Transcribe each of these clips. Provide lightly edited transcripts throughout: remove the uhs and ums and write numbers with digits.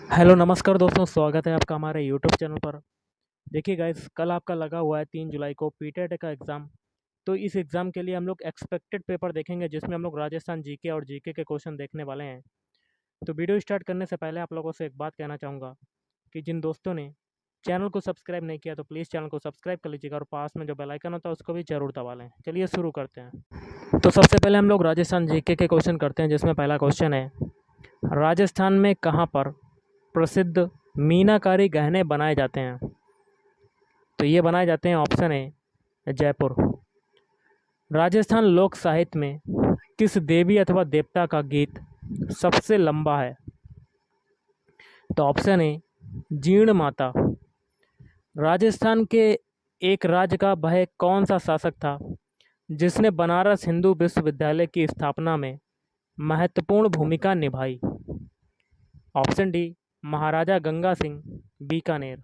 Hello नमस्कार दोस्तों, स्वागत है आपका हमारे यूट्यूब चैनल पर। देखिए गाइस, कल आपका लगा हुआ है 3 जुलाई को पीटेट का एग्ज़ाम। तो इस एग्ज़ाम के लिए हम लोग एक्सपेक्टेड पेपर देखेंगे, जिसमें हम लोग राजस्थान जीके और जीके के क्वेश्चन देखने वाले हैं। तो वीडियो स्टार्ट करने से पहले आप लोगों से एक बात कहना चाहूँगा कि जिन दोस्तों ने चैनल को सब्सक्राइब नहीं किया तो प्लीज़ चैनल को सब्सक्राइब कर लीजिएगा और पास में जो बेल आइकन होता है उसको भी ज़रूर दबा लें। चलिए शुरू करते हैं। तो सबसे पहले हम लोग राजस्थान जीके के क्वेश्चन करते हैं, जिसमें पहला क्वेश्चन है, राजस्थान में कहाँ पर प्रसिद्ध मीनाकारी गहने बनाए जाते हैं? तो ये बनाए जाते हैं, ऑप्शन ए जयपुर। राजस्थान लोक साहित्य में किस देवी अथवा देवता का गीत सबसे लंबा है? तो ऑप्शन ए जीर्ण माता। राजस्थान के एक राज्य का वह कौन सा शासक था जिसने बनारस हिंदू विश्वविद्यालय की स्थापना में महत्वपूर्ण भूमिका निभाई? ऑप्शन डी महाराजा गंगा सिंह, बीकानेर।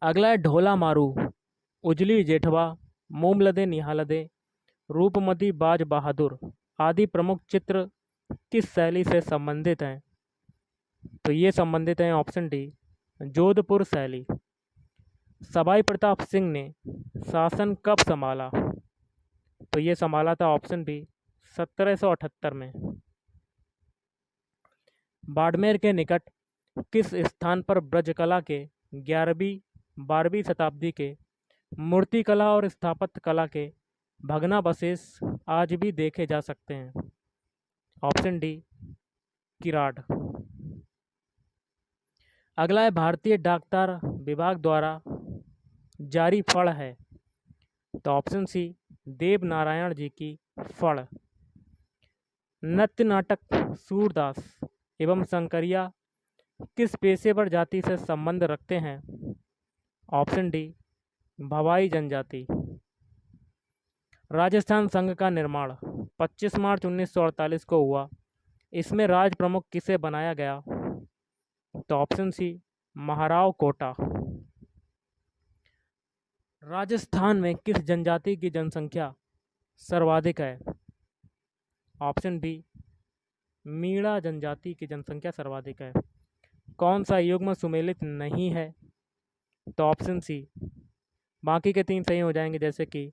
अगला है ढोला मारू, उजली जेठवा, मोमलदे निहालदे, रूपमती बाज बहादुर आदि प्रमुख चित्र किस शैली से संबंधित हैं? तो ये संबंधित हैं, ऑप्शन डी जोधपुर शैली। सवाई प्रताप सिंह ने शासन कब संभाला? तो ये संभाला था, ऑप्शन बी 1778 में। बाड़मेर के निकट किस स्थान पर ब्रजकला के 11वीं-12वीं शताब्दी के मूर्तिकला और स्थापत्य कला के भग्नावशेष आज भी देखे जा सकते हैं? Option D Kirad. अगला है भारतीय डाकतार विभाग द्वारा जारी फड़ है। तो ऑप्शन सी देव नारायण जी की फड़। नृत्य नाटक सूरदास एवं शंकरिया किस पेशेवर जाति से संबंध रखते हैं? ऑप्शन डी भवाई जनजाति। राजस्थान संघ का निर्माण 25 मार्च 1948 को हुआ। इसमें राज प्रमुख किसे बनाया गया? तो ऑप्शन सी महाराव कोटा। राजस्थान में किस जनजाति की जनसंख्या सर्वाधिक है? ऑप्शन बी मीणा जनजाति की जनसंख्या सर्वाधिक है। कौन सा युग्म सुमेलित नहीं है? तो ऑप्शन सी। बाकी के 3 सही हो जाएंगे, जैसे कि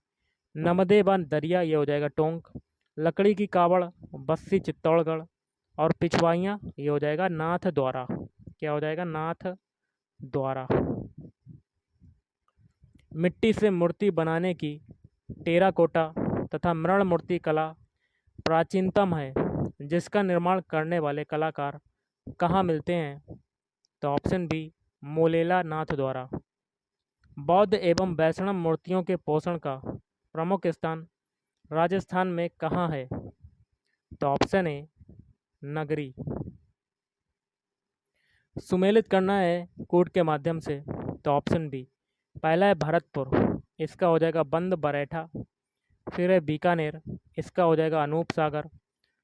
नमदे वन दरिया, ये हो जाएगा टोंक। लकड़ी की कावड़ बस्सी चित्तौड़गढ़। और पिछवाइयाँ, ये हो जाएगा नाथ द्वारा। क्या हो जाएगा? नाथ द्वारा। मिट्टी से मूर्ति बनाने की टेराकोटा तथा मृण मूर्ति कला प्राचीनतम है, जिसका निर्माण करने वाले कलाकार कहाँ मिलते हैं? तो ऑप्शन बी मोलेला नाथ द्वारा। बौद्ध एवं वैष्णव मूर्तियों के पोषण का प्रमुख स्थान राजस्थान में कहाँ है? तो ऑप्शन ए नगरी। सुमेलित करना है कूट के माध्यम से, तो ऑप्शन बी। पहला है भरतपुर, इसका हो जाएगा बंद बरैठा। फिर है बीकानेर, इसका हो जाएगा अनूप सागर।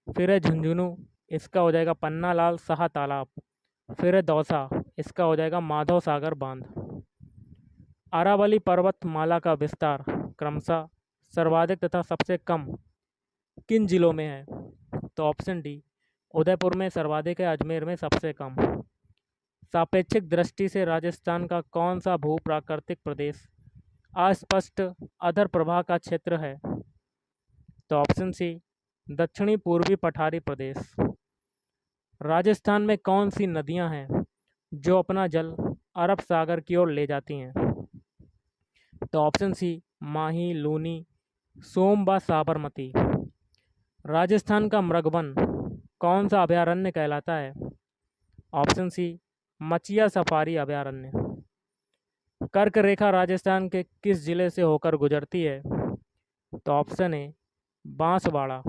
फिर है झुंझुनू, इसका हो जाएगा पन्ना लाल शाह तालाब। फिर है दौसा, इसका हो जाएगा माधव सागर बांध। अरावली पर्वतमाला का विस्तार क्रमशः सर्वाधिक तथा सबसे कम किन जिलों में है? तो ऑप्शन डी उदयपुर में सर्वाधिक है, अजमेर में सबसे कम। सापेक्षिक दृष्टि से राजस्थान का कौन सा भू प्राकृतिक प्रदेश अस्पष्ट अधर प्रवाह का क्षेत्र है? तो ऑप्शन सी दक्षिणी पूर्वी पठारी प्रदेश। राजस्थान में कौन सी नदियां हैं जो अपना जल अरब सागर की ओर ले जाती हैं? तो ऑप्शन सी माही, लूनी, सोम व साबरमती। राजस्थान का मृगवन कौन सा अभयारण्य कहलाता है? ऑप्शन सी मचिया सफारी अभयारण्य। कर्क रेखा राजस्थान के किस जिले से होकर गुजरती है? तो ऑप्शन ए बांसवाड़ा।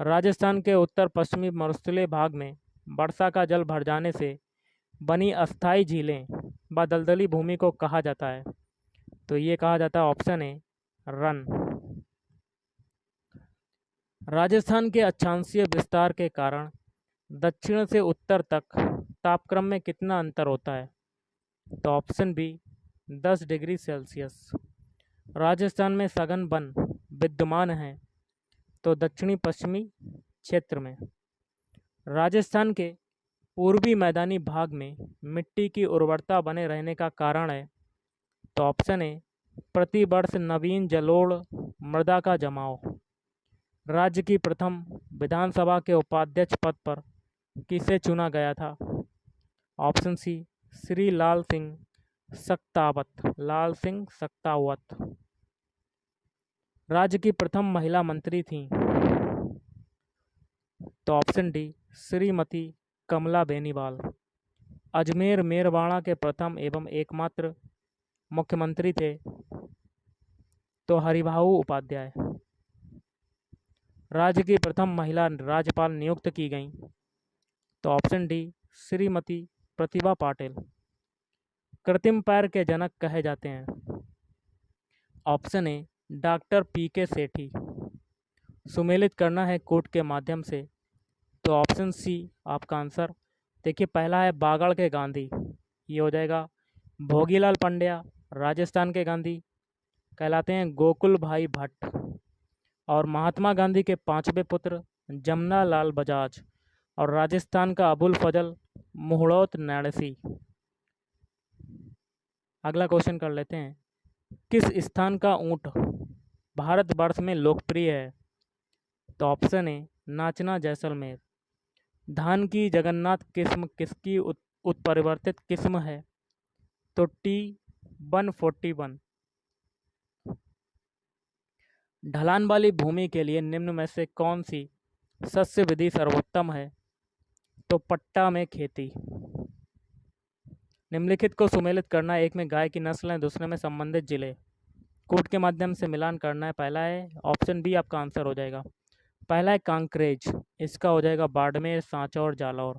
राजस्थान के उत्तर पश्चिमी मरुस्थलीय भाग में वर्षा का जल भर जाने से बनी अस्थायी झीलें व दलदली भूमि को कहा जाता है? तो ये कहा जाता है, ऑप्शन ए रन। राजस्थान के अक्षांशीय विस्तार के कारण दक्षिण से उत्तर तक तापक्रम में कितना अंतर होता है? तो option B 10 degree Celsius. Rajasthan में सघन वन विद्यमान है, तो दक्षिणी पश्चिमी क्षेत्र में। राजस्थान के पूर्वी मैदानी भाग में मिट्टी की उर्वरता बने रहने का कारण है। तो ऑप्शन ए प्रति वर्ष नवीन जलोढ़ मृदा का जमाव। राज्य की प्रथम विधानसभा के उपाध्यक्ष पद पर किसे चुना गया था? ऑप्शन सी श्री लाल सिंह सक्तावत, लाल सिंह सक्तावत। राज्य की प्रथम महिला मंत्री थी? तो ऑप्शन डी श्रीमती कमला बेनीवाल। अजमेर मेरवाड़ा के प्रथम एवं एकमात्र मुख्यमंत्री थे? तो हरिभाऊ उपाध्याय। राज्य की प्रथम महिला राज्यपाल नियुक्त की गईं? तो ऑप्शन डी श्रीमती प्रतिभा पाटिल। कृत्रिम पैर के जनक कहे जाते हैं? Option A doctor P K. Sethi. सुमेलित करना है कोट के माध्यम से? तो ऑप्शन सी आपका आंसर। देखिए, पहला है बागड़ के गांधी, ये हो जाएगा भोगीलाल पंड्या। राजस्थान के गांधी कहलाते हैं गोकुल भाई भट्ट। और महात्मा गांधी के पांचवें पुत्र जमना लाल बजाज। और राजस्थान का अबुल फजल मुहड़ोत नैणसी। अगला क्वेश्चन कर लेते हैं। किस स्थान का ऊंट भारतवर्ष में लोकप्रिय है? तो ऑप्शन ए नाचना जैसलमेर। धान की जगन्नाथ किस्म किसकी उत्परिवर्तित किस्म है? तो T141। ढलान वाली भूमि के लिए निम्न में से कौन सी शस्य विधि सर्वोत्तम है? तो पट्टा में खेती। निम्नलिखित को सुमेलित करना है, एक में गाय की नस्ल है, दूसरे में संबंधित जिले। कोट के माध्यम से मिलान करना है। पहला है ऑप्शन बी आपका आंसर हो जाएगा। पहला है कांकरेज, इसका हो जाएगा बाड़मेर, सांचौर, जालौर।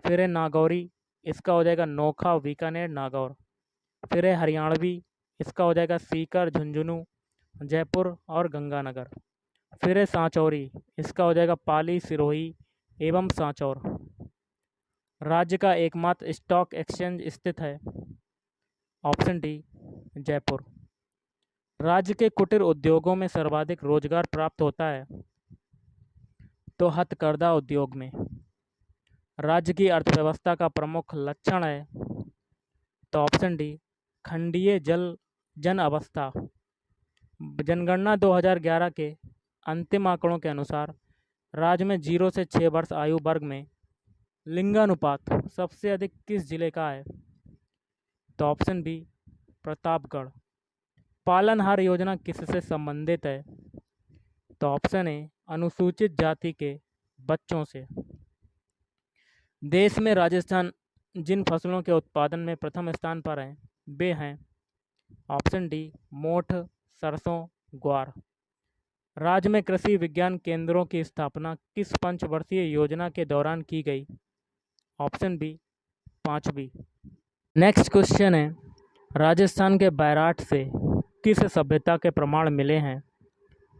फिर है नागौरी, इसका हो जाएगा नोखा, बीकानेर, नागौर। फिर है हरियाणवी, इसका हो जाएगा सीकर, झुंझुनू, जयपुर और गंगानगर। फिर है सांचौरी, इसका हो जाएगा पाली, सिरोही एवं सांचौर। राज्य का एकमात्र स्टॉक एक्सचेंज स्थित है? Option D Jaipur. राज्य के कुटीर उद्योगों में सर्वाधिक रोजगार प्राप्त होता है? तो हथकरघा उद्योग में। राज्य की अर्थव्यवस्था का प्रमुख लक्षण है? तो ऑप्शन डी खंडीय जन अवस्था। जनगणना 2011 के अंतिम आंकड़ों के अनुसार राज्य में 0 से 6 वर्ष आयु वर्ग में लिंगानुपात सबसे अधिक किस जिले का है? तो ऑप्शन बी प्रतापगढ़। पालनहार योजना किससे संबंधित है? तो ऑप्शन ए अनुसूचित जाति के बच्चों से। देश में राजस्थान जिन फसलों के उत्पादन में प्रथम स्थान पर है वे हैं? ऑप्शन डी मोठ, सरसों, ग्वार। राज्य में कृषि विज्ञान केंद्रों की स्थापना किस पंचवर्षीय योजना के दौरान की गई? ऑप्शन बी 5वीं। नेक्स्ट क्वेश्चन है, राजस्थान के बैराठ से किस सभ्यता के प्रमाण मिले हैं?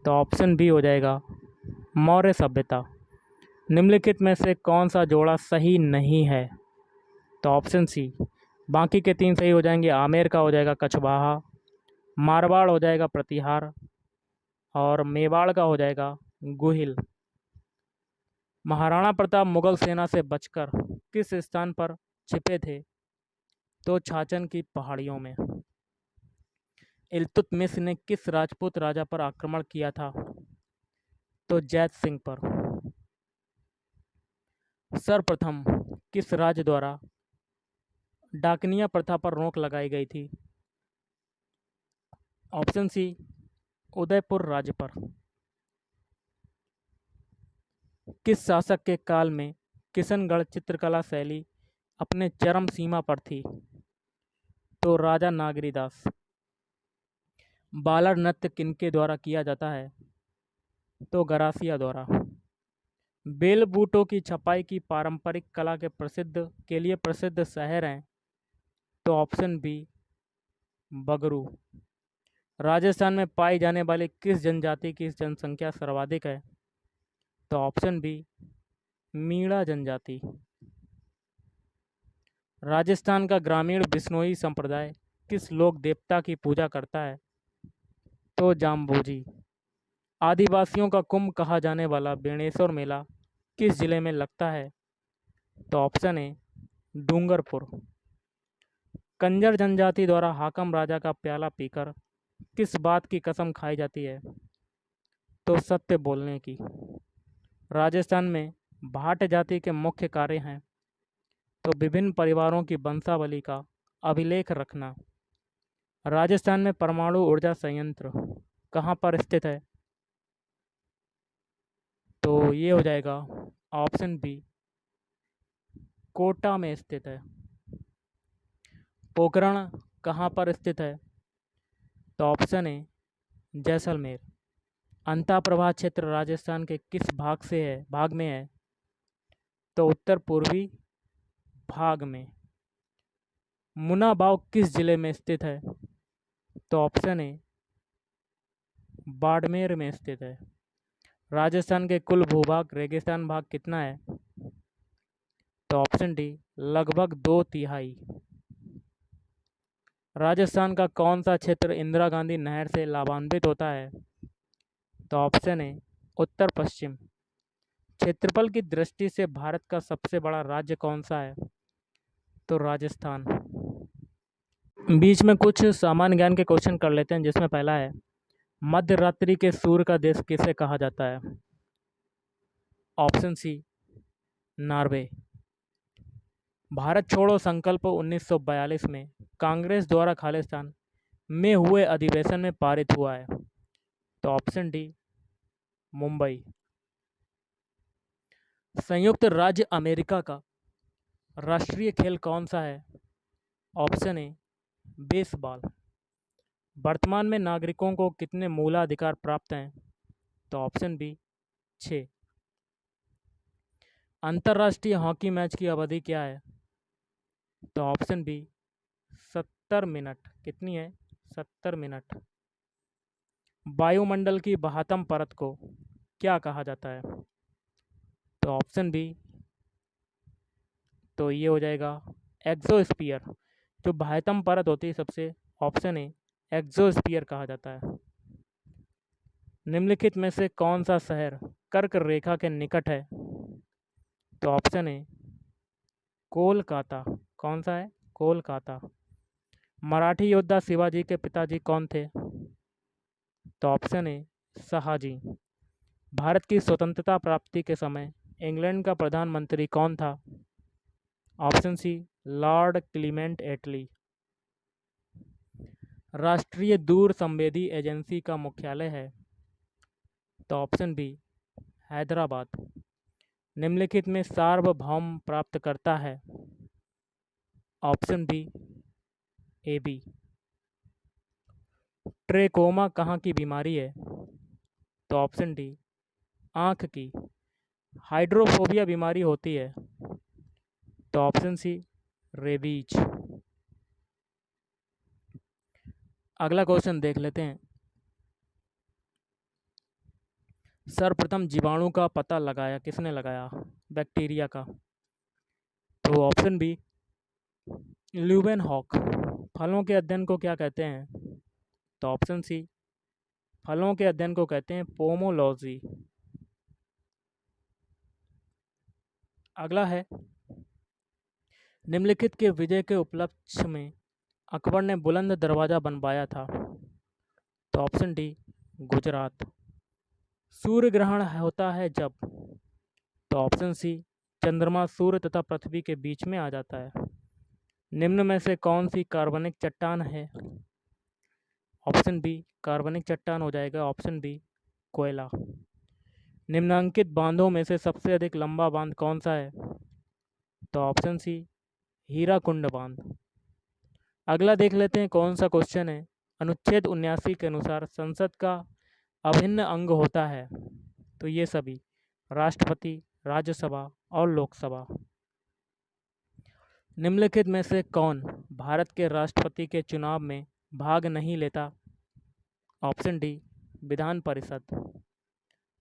तो ऑप्शन बी हो जाएगा मौर्य सभ्यता। निम्नलिखित में से कौन सा जोड़ा सही नहीं है? तो ऑप्शन सी। बाकी के 3 सही हो जाएंगे। आमेर का हो जाएगा कछवाहा, मारवाड़ हो जाएगा प्रतिहार और मेवाड़ का हो जाएगा गुहिल। महाराणा प्रताप मुगल सेना से बचकर किस स्थान पर छिपे थे? तो छाछन की पहाड़ियों में। इल्तुतमिश ने किस राजपूत राजा पर आक्रमण किया था? तो जैत सिंह पर। सर्वप्रथम किस राज्य द्वारा डाकनिया प्रथा पर रोक लगाई गई थी? ऑप्शन सी उदयपुर राज्य पर। किस शासक के काल में किशनगढ़ चित्रकला शैली अपने चरम सीमा पर थी? तो राजा नागरीदास। बालर नृत्य किनके द्वारा किया जाता है? तो गरासिया द्वारा। बेल बूटों की छपाई की पारंपरिक कला के लिए प्रसिद्ध शहर हैं? तो ऑप्शन बी बगरू। राजस्थान में पाई जाने वाली किस जनजाति की जनसंख्या सर्वाधिक है? तो ऑप्शन बी मीणा जनजाति। राजस्थान का ग्रामीण बिश्नोई संप्रदाय किस लोक देवता की पूजा करता है? तो जाम्बोजी। आदिवासियों का कुंभ कहा जाने वाला बेणेश्वर मेला किस जिले में लगता है? तो ऑप्शन ए डूंगरपुर। कंजर जनजाति द्वारा हाकम राजा का प्याला पीकर किस बात की कसम खाई जाती है? तो सत्य बोलने की। राजस्थान में भाट जाति के मुख्य कार्य हैं तो विभिन्न परिवारों की वंशावली का अभिलेख रखना। राजस्थान में परमाणु ऊर्जा संयंत्र कहाँ पर स्थित है? तो ये हो जाएगा ऑप्शन बी, कोटा में स्थित है। पोखरण कहाँ पर स्थित है? तो ऑप्शन ए जैसलमेर। अंताप्रभा क्षेत्र राजस्थान के किस भाग में है? तो उत्तर पूर्वी भाग में। मुनाबाव किस जिले में स्थित है? तो ऑप्शन ए बाड़मेर में स्थित है। राजस्थान के कुल भूभाग रेगिस्तान भाग कितना है? तो ऑप्शन डी लगभग 2/3। राजस्थान का कौन सा क्षेत्र इंदिरा गांधी नहर से लाभान्वित होता है? तो ऑप्शन ए उत्तर पश्चिम। क्षेत्रफल की दृष्टि से भारत का सबसे बड़ा राज्य कौन सा है? तो राजस्थान। बीच में कुछ सामान्य ज्ञान के क्वेश्चन कर लेते हैं, जिसमें पहला है मध्य रात्रि के सूर्य का देश किसे कहा जाता है? ऑप्शन सी नॉर्वे। भारत छोड़ो संकल्प 1942 में कांग्रेस द्वारा खालिस्तान में हुए अधिवेशन में पारित हुआ है। तो ऑप्शन डी मुंबई। संयुक्त राज्य अमेरिका का राष्ट्रीय खेल कौन सा है? Option A baseball. वर्तमान में नागरिकों को कितने मूलाधिकार प्राप्त हैं? तो ऑप्शन बी 6। अंतर्राष्ट्रीय हॉकी मैच की अवधि क्या है? तो ऑप्शन बी 70 मिनट। कितनी है? 70 मिनट। वायुमंडल की बाह्यतम परत को क्या कहा जाता है? तो ऑप्शन बी, तो ये हो जाएगा एक्सोस्फीयर। जो बाह्यतम परत होती है सबसे, ऑप्शन ए एक्सोस्फीयर कहा जाता है। निम्नलिखित में से कौन सा शहर कर्क रेखा के निकट है? तो ऑप्शन ए कोलकाता। कौन सा है? कोलकाता। मराठी योद्धा शिवाजी के पिताजी कौन थे? तो ऑप्शन ए शहाजी। भारत की स्वतंत्रता प्राप्ति के समय इंग्लैंड का प्रधानमंत्री कौन था? ऑप्शन सी लॉर्ड क्लीमेंट एटली। राष्ट्रीय दूर संवेदी एजेंसी का मुख्यालय है? तो ऑप्शन बी हैदराबाद। निम्नलिखित में सार्वभौम प्राप्त करता है? Option B A B. Trachoma कहाँ की बीमारी है? तो ऑप्शन डी आँख की। हाइड्रोफोबिया बीमारी होती है? तो ऑप्शन सी रेबीज। अगला क्वेश्चन देख लेते हैं। सर्वप्रथम जीवाणु का पता लगाया किसने लगाया? बैक्टीरिया का। तो ऑप्शन बी ल्यूवेनहॉक। फलों के अध्ययन को क्या कहते हैं? तो ऑप्शन सी फलों के अध्ययन को कहते हैं पोमोलॉजी। अगला है निम्नलिखित के विजय के उपलक्ष्य में अकबर ने बुलंद दरवाज़ा बनवाया था? तो ऑप्शन डी गुजरात। सूर्य ग्रहण होता है जब? तो ऑप्शन सी चंद्रमा सूर्य तथा पृथ्वी के बीच में आ जाता है। निम्न में से कौन सी कार्बनिक चट्टान है? ऑप्शन बी कार्बनिक चट्टान हो जाएगा। ऑप्शन बी कोयला। निम्नांकित बांधों में से सबसे अधिक लंबा बांध कौन सा है? तो ऑप्शन सी हीराकुंड बांध। अगला देख लेते हैं कौन सा क्वेश्चन है। अनुच्छेद 79 के अनुसार संसद का अभिन्न अंग होता है? तो ये सभी राष्ट्रपति, राज्यसभा और लोकसभा। निम्नलिखित में से कौन भारत के राष्ट्रपति के चुनाव में भाग नहीं लेता? Option D Vidhan Parishad.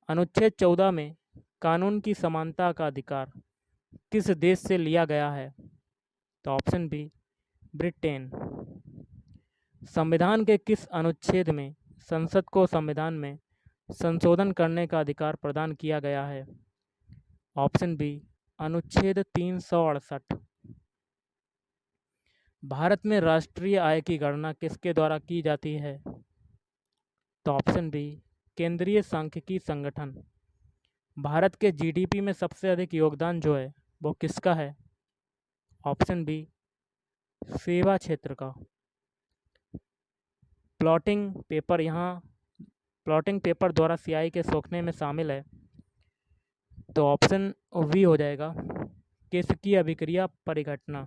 अनुच्छेद 14 में कानून की समानता का अधिकार किस देश से लिया गया है? तो ऑप्शन बी ब्रिटेन। संविधान के किस अनुच्छेद में संसद को संविधान में संशोधन करने का अधिकार प्रदान किया गया है? ऑप्शन बी अनुच्छेद 368। भारत में राष्ट्रीय आय की गणना किसके द्वारा की जाती है? तो ऑप्शन बी, केंद्रीय सांख्यिकी संगठन। भारत के जीडीपी में सबसे अधिक योगदान जो है वो किसका है? ऑप्शन बी, सेवा क्षेत्र का। प्लॉटिंग पेपर द्वारा स्याही के सोखने में शामिल है, तो ऑप्शन वी हो जाएगा, किसकी अभिक्रिया परिघटना।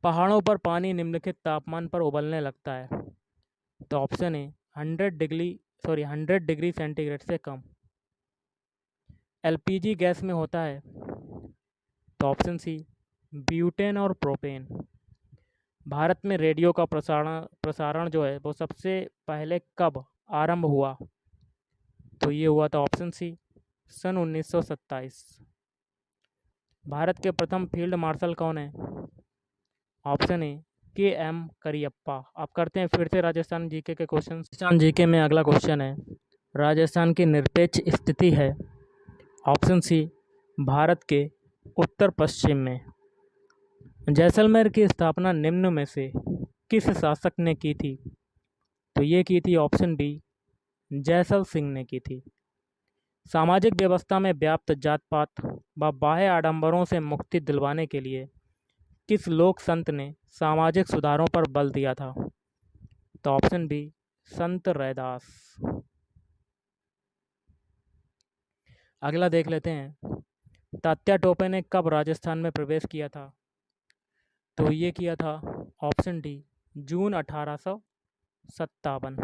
पहाड़ों पर पानी निम्नलिखित तापमान पर उबलने लगता है, तो ऑप्शन ए 100 डिग्री सेंटीग्रेड से कम। एलपीजी गैस में होता है, तो ऑप्शन सी, ब्यूटेन और प्रोपेन। भारत में रेडियो का प्रसारण जो है वो सबसे पहले कब आरंभ हुआ? तो ये हुआ था ऑप्शन सी, सन 1927। भारत के प्रथम फील्ड मार्शल कौन है? ऑप्शन ए, के एम करियप्पा। अब करते हैं फिर से राजस्थान जीके के क्वेश्चन। राजस्थान जीके में अगला क्वेश्चन है, राजस्थान की निरपेक्ष स्थिति है। ऑप्शन सी, भारत के उत्तर पश्चिम में। जैसलमेर की स्थापना निम्न में से किस शासक ने की थी? तो ये की थी ऑप्शन बी, जैसल सिंह ने की थी। सामाजिक व्यवस्था में व्याप्त जात पात व बाह्य आडंबरों से मुक्ति दिलवाने के लिए किस लोक संत ने सामाजिक सुधारों पर बल दिया था? तो ऑप्शन बी, संत रैदास। अगला देख लेते हैं, तात्या टोपे ने कब राजस्थान में प्रवेश किया था? तो ये किया था ऑप्शन डी, जून 1857।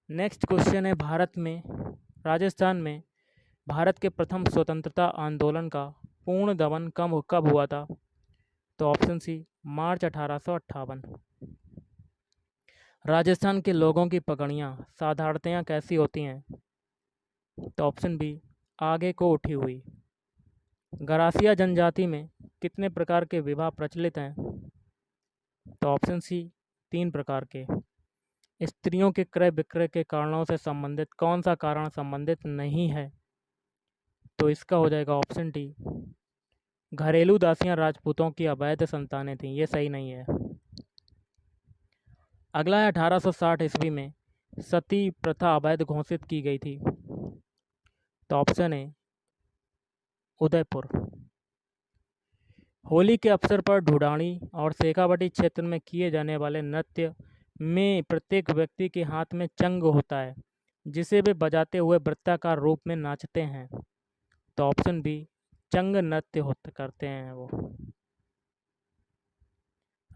नेक्स्ट क्वेश्चन है, राजस्थान में भारत के प्रथम स्वतंत्रता आंदोलन का पूर्ण दमन कब हुआ था? तो ऑप्शन सी, मार्च 1858। राजस्थान के लोगों की पगड़ियाँ साधारणतया कैसी होती हैं? तो ऑप्शन बी, आगे को उठी हुई। गरासिया जनजाति में कितने प्रकार के विवाह प्रचलित हैं? तो ऑप्शन सी, 3 प्रकार के। स्त्रियों के क्रय विक्रय के कारणों से संबंधित कौन सा कारण संबंधित नहीं है? तो इसका हो जाएगा ऑप्शन डी, घरेलू दासियां राजपूतों की अवैध संतानें थीं। ये सही नहीं है। अगला है, 1860 ईस्वी में सती प्रथा अवैध घोषित की गई थी। तो ऑप्शन ए, उदयपुर। होली के अवसर पर ढूढ़ानी और शेखावटी क्षेत्र में किए जाने वाले नृत्य में प्रत्येक व्यक्ति के हाथ में चंग होता है, जिसे वे बजाते हुए वृत्ताकार रूप में नाचते हैं। तो ऑप्शन बी, चंग नृत्य करते हैं वो।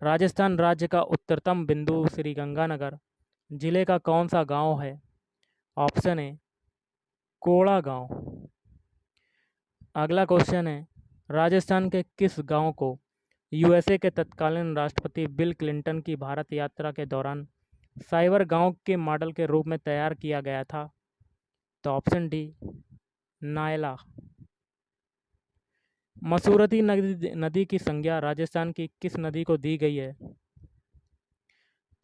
राजस्थान राज्य का उत्तरतम बिंदु श्रीगंगानगर जिले का कौन सा गांव है? ऑप्शन ए, कोड़ा गांव। अगला क्वेश्चन है, राजस्थान के किस गांव को यूएसए के तत्कालीन राष्ट्रपति बिल क्लिंटन की भारत यात्रा के दौरान साइबर गांव के मॉडल के रूप में तैयार किया गया था? तो ऑप्शन डी, नायला। मसूरती नदी की संज्ञा राजस्थान की किस नदी को दी गई है?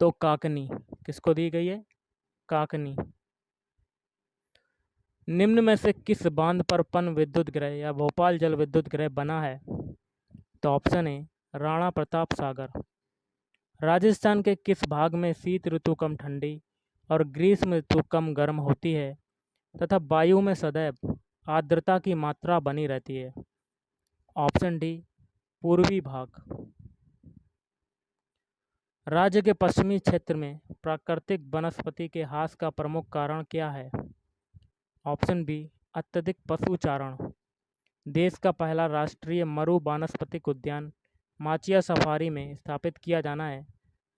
तो काकनी। किसको दी गई है? काकनी। निम्न में से किस बांध पर पन विद्युत गृह या भोपाल जल विद्युत गृह बना है? तो ऑप्शन ए, राणा प्रताप सागर। राजस्थान के किस भाग में शीत ऋतु कम ठंडी और ग्रीष्म ऋतु कम गर्म होती है तथा वायु में सदैव आर्द्रता की मात्रा बनी रहती है? ऑप्शन डी, पूर्वी भाग। राज्य के पश्चिमी क्षेत्र में प्राकृतिक वनस्पति के ह्रास का प्रमुख कारण क्या है? ऑप्शन बी, अत्यधिक पशुचारण। देश का पहला राष्ट्रीय मरु वानस्पतिक उद्यान माचिया सफारी में स्थापित किया जाना है,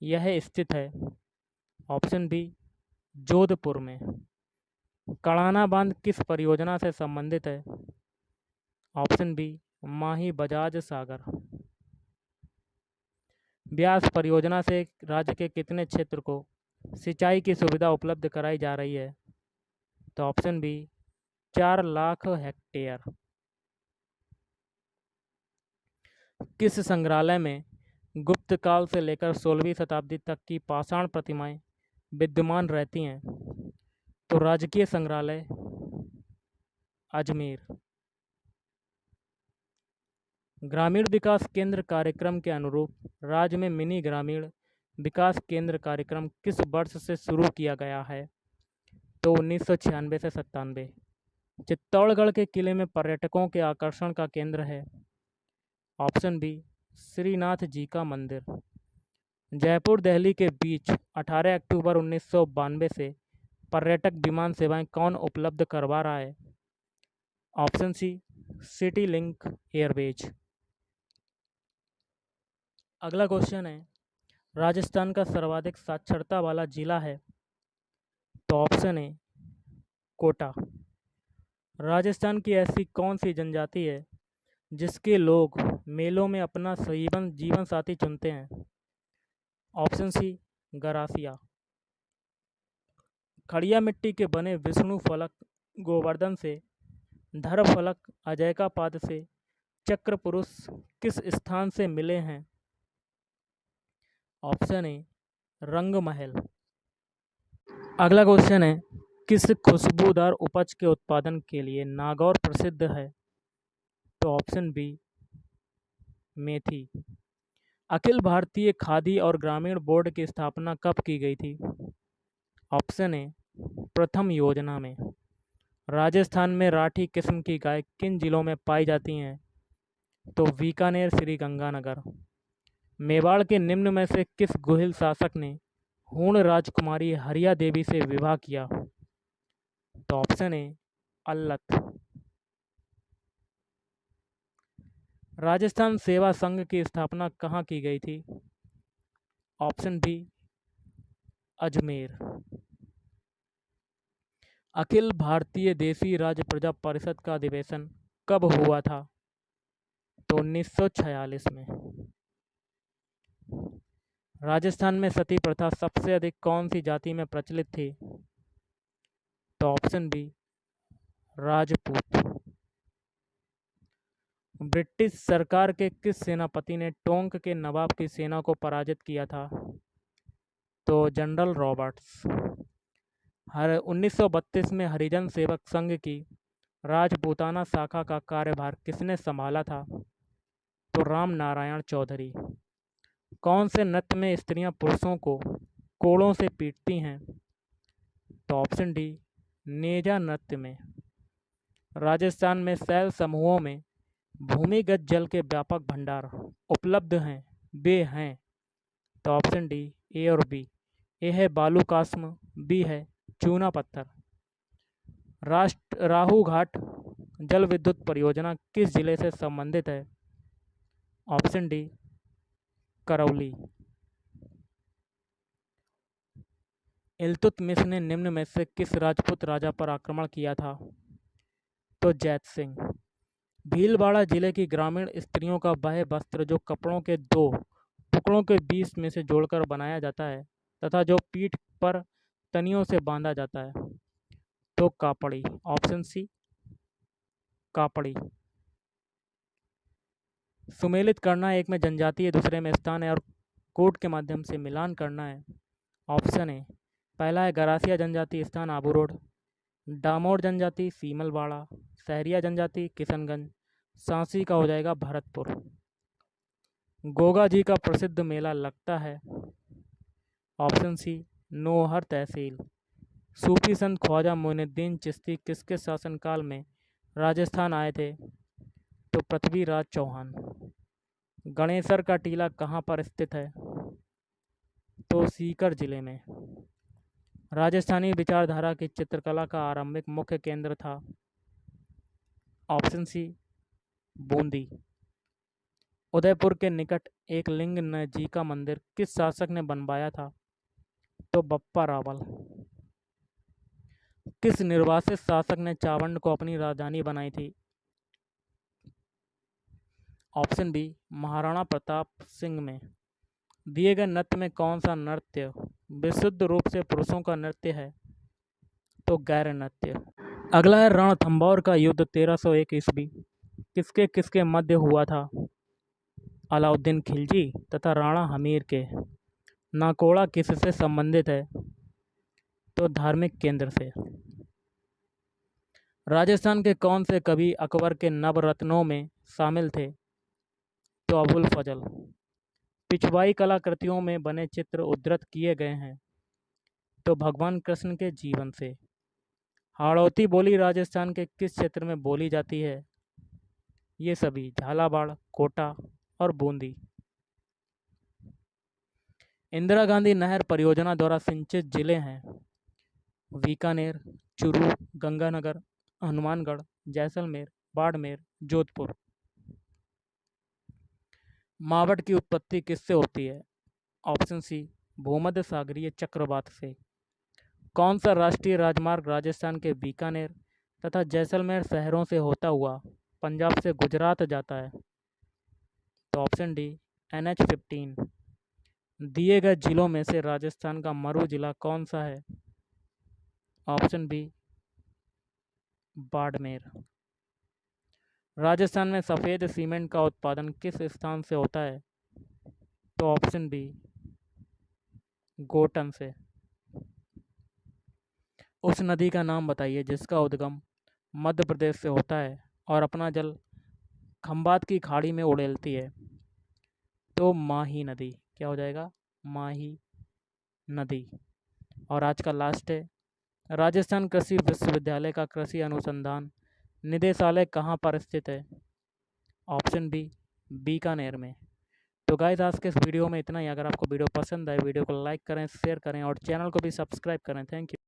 यह स्थित है। ऑप्शन बी, जोधपुर में। कड़ाना बांध किस परियोजना से संबंधित है? Option B, Mahi Bajaj Sagar. ब्यास परियोजना से राज्य के कितने क्षेत्र को सिंचाई की सुविधा उपलब्ध कराई जा रही है? तो ऑप्शन बी, 4 लाख हेक्टेयर। किस संग्रहालय में गुप्त काल से लेकर 16वीं शताब्दी तक की पाषाण प्रतिमाएं विद्यमान रहती हैं? तो राजकीय संग्रहालय, अजमेर। ग्रामीण विकास केंद्र कार्यक्रम के अनुरूप राज्य में मिनी ग्रामीण विकास केंद्र कार्यक्रम किस वर्ष से शुरू किया गया है? तो 1996 से 97। चित्तौड़गढ़ के किले में पर्यटकों के आकर्षण का केंद्र है। ऑप्शन बी श्रीनाथ जी का मंदिर। जयपुर दिल्ली के बीच 18 अक्टूबर 1992 से पर्यटक विमान सेवाएं कौन उपलब्ध करवा रहा है? Option C city link airways. अगला क्वेश्चन है, राजस्थान का सर्वाधिक साक्षरता वाला जिला है? तो ऑप्शन ए कोटा। राजस्थान की ऐसी कौन सी जनजाति है जिसके लोग मेलों में अपना जीवन साथी चुनते हैं? Option C Garasia. खड़िया मिट्टी के बने विष्णु फलक गोवर्धन से, धर फलक अजय का पाद से, चक्र पुरुष किस स्थान से मिले हैं? ऑप्शन ए रंग महल। अगला क्वेश्चन है, किस खुशबूदार उपज के उत्पादन के लिए नागौर प्रसिद्ध है? तो ऑप्शन बी मेथी। अखिल भारतीय खादी और ग्रामीण बोर्ड की स्थापना कब की गई थी? ऑप्शन ए प्रथम योजना में। राजस्थान में राठी किस्म की गाय किन जिलों में पाई जाती हैं? तो बीकानेर, श्री गंगानगर। मेवाड़ के निम्न में से किस गोहिल शासक ने हूण राजकुमारी हरिया देवी से विवाह किया? तो ऑप्शन ए अल्लत। राजस्थान सेवा संघ की स्थापना कहाँ की गई थी? Option B Ajmer. अखिल भारतीय देसी राज्य प्रजा परिषद का अधिवेशन कब हुआ था? तो 1946 में। राजस्थान में सती प्रथा सबसे अधिक कौन सी जाति में प्रचलित थी? तो ऑप्शन बी राजपूत। ब्रिटिश सरकार के किस सेनापति ने टोंक के नवाब की सेना को पराजित किया था? तो जनरल रॉबर्ट्स। 1932 में हरिजन सेवक संघ की राजपूताना शाखा का कार्यभार किसने संभाला था? तो राम नारायण चौधरी। कौन से नृत्य में स्त्रियां पुरुषों को कोड़ों से पीटती हैं? तो ऑप्शन डी नेजा नृत्य में। राजस्थान में शैल समूहों में भूमिगत जल के व्यापक भंडार उपलब्ध हैं, वे हैं? तो ऑप्शन डी ए और बी। ए है बालूकास्म, बी है चूना पत्थर। राहू घाट जल विद्युत परियोजना किस जिले से संबंधित है? Option D Karauli. इल्तुतमिश ने निम्न में से किस राजपूत राजा पर आक्रमण किया था? तो जैत सिंह। भीलवाड़ा जिले की ग्रामीण स्त्रियों का वह वस्त्र जो कपड़ों के दो टुकड़ों के बीच में से जोड़कर बनाया जाता है तथा जो पीठ पर तनियों से बांधा जाता है, तो कापड़ी। Option C Kapri. सुमेलित करना एक में जनजातीय, दूसरे में स्थान है और कोड के माध्यम से मिलान करना है। ऑप्शन ए पहला है गरासिया जनजाति, स्थान आबू रोड। डामोर जनजाति सीमलवाड़ा। सहरिया जनजाति किशनगंज। सांसी का हो जाएगा भरतपुर। गोगा जी का प्रसिद्ध मेला लगता है? ऑप्शन सी नोहर तहसील। सूफी संत ख्वाजा मोइनुद्दीन चिश्ती किसके शासनकाल में राजस्थान आए थे? तो पृथ्वीराज चौहान। गणेसर का टीला कहाँ पर स्थित है? तो सीकर जिले में। राजस्थानी विचारधारा की चित्रकला का आरंभिक मुख्य केंद्र था? Option C Bundi. उदयपुर के निकट एक लिंग जी का मंदिर किस शासक ने बनवाया था? तो बप्पा रावल। किस निर्वासित शासक ने चावंड को अपनी राजधानी बनाई थी? ऑप्शन बी महाराणा प्रताप सिंह में। दिए गए नृत्य में कौन सा नृत्य विशुद्ध रूप से पुरुषों का नृत्य है? तो गैर नृत्य। अगला है रणथंभौर का युद्ध 1301 ईस्वी किसके किसके मध्य हुआ था? अलाउद्दीन खिलजी तथा राणा हमीर के। नाकोड़ा किससे संबंधित है? तो धार्मिक केंद्र से। राजस्थान के कौन से कवि अकबर के नवरत्नों में शामिल थे? तो अबुल फजल। पिछवाई कलाकृतियों में बने चित्र उद्धृत किए गए हैं तो भगवान कृष्ण के जीवन से। हाड़ौती बोली राजस्थान के किस क्षेत्र में बोली जाती है? ये सभी झालावाड़, कोटा और बूंदी। इंदिरा गांधी नहर परियोजना द्वारा सिंचित जिले हैं बीकानेर, चूरू, गंगानगर, हनुमानगढ़, जैसलमेर, बाड़मेर, जोधपुर। मावट की उत्पत्ति किससे होती है? ऑप्शन सी भूमध्य सागरीय चक्रवात से। कौन सा राष्ट्रीय राजमार्ग राजस्थान के बीकानेर तथा जैसलमेर शहरों से होता हुआ पंजाब से गुजरात जाता है? तो ऑप्शन डी NH-15। दिए गए जिलों में से राजस्थान का मरु जिला कौन सा है? Option B Barmer. राजस्थान में सफ़ेद सीमेंट का उत्पादन किस स्थान से होता है? तो ऑप्शन बी गोटन से। उस नदी का नाम बताइए जिसका उद्गम मध्य प्रदेश से होता है और अपना जल खंबात की खाड़ी में उड़ेलती है? तो माही नदी। क्या हो जाएगा? माही नदी। और आज का लास्ट है, राजस्थान कृषि विश्वविद्यालय का कृषि अनुसंधान निदेशालय कहाँ पर स्थित है? ऑप्शन बी बीकानेर में। तो गाइस आज के इस वीडियो में इतना ही। अगर आपको वीडियो पसंद आए वीडियो को लाइक करें, शेयर करें और चैनल को भी सब्सक्राइब करें। Thank you.